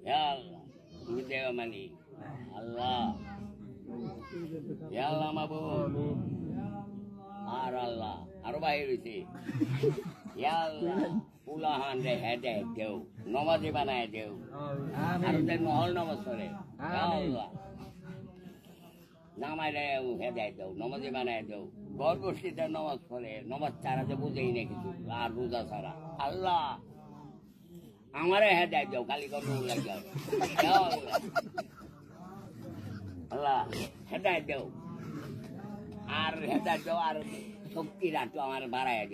Ya Allah, তুমি দেওয়া মানি আল্লাহ, ya Allah মাবুদ, আর আল্লাহ আরো বাইরে রয়েছে, ya Allah উলাহান রে হেদে দেও, নমাজি বানায় দেও, আর ওদের নহল নমাজ পড়ে, ya Allah নামায় দেও হেদে দেও, নমাজি বানায় দেও, গর্ভবতীদের নমাজ পড়ে, নমাজ ছাড়া যে বুঝেই না কিছু, আর রোজা ছাড়া, আল্লাহ আমারে হেদায় দাও খালি কত লাগে আল্লাহ হেদায় দাও আর হেদায় দাও আর শক্তি রাখো আমার বাড়ায়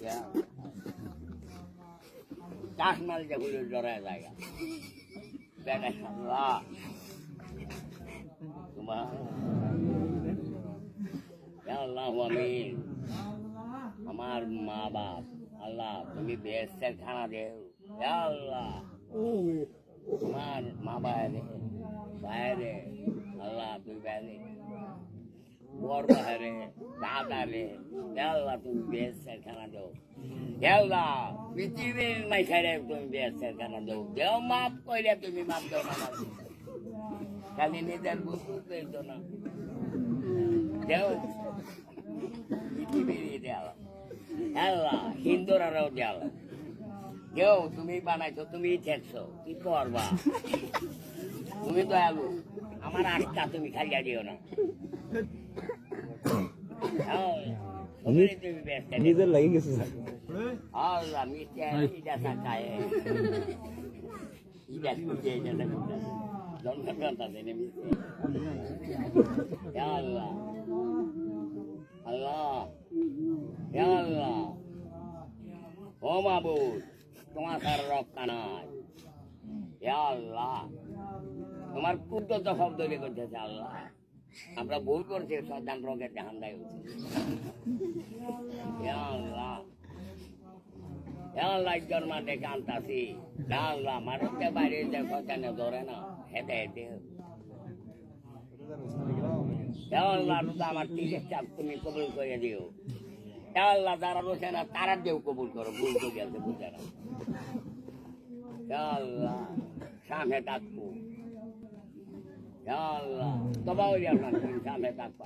দাও চাষ মাল যেগুলো জড়ায় যায় আল্লাহ তোমার আল্লাহ আমিন আমার মা বাপ আল্লাহ তুমি বেহেশতের খানা দেও আল্লাহ তোমার মা বাইরে আল্লাহ তুমি বাইরে বর বাহারে দাদা রে আল্লাহ তুমি বেহেশতের খানা দেও আল্লাহ পৃথিবীর মাইখারে তুমি বেহেশতের খানা দেও দেও মাপ কইলে তুমি মাপ দেও না খালি নিজের বুঝতে পেয়েছো না দেও পৃথিবীর দেওয়া আল্লাহ হিন্দুরাও দেওয়া কেউ তুমি বানাইছো তুমি ঠেকছো কি করবা তুমি তো আলু আমার আটটা তুমি খাইয়া দিও না নিজের লাগে গেছে আল্লাহ মিষ্টি দেখা খায় আল্লাহ আল্লাহ আল্লাহ ও মাবুদ তোমার সার রক্ষা নাই আল্লাহ তোমার কুদ্দত শব্দ করতেছে আল্লাহ আমরা ভুল করছি সন্তান রোগের জাহান দেয় আল্লাহ আল্লাহ জন্মা দেখে আনতাছি আল্লাহ মানুষকে বাইরে সন্তানে ধরে না হেঁটে হেঁটে আল্লাহ আমার তিরিশ চাপ তুমি কবুল করে দিও আল্লাহ যারা বসে না তারা দেও কবুল করো ভুল করে গেছে বুঝে না আল্লাহ সামনে থাকবো আল্লাহ তবাও না তুমি সামনে থাকবো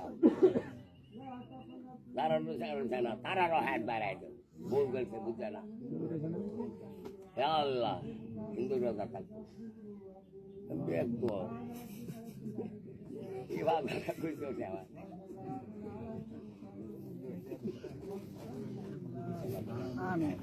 যারা বসে না তারারও হাত বাড়াই দেও ভুল করেছে বুঝে না আল্লাহ হিন্দু রোজা থাকবো দেখবো এভাবে করছে আমার Amin.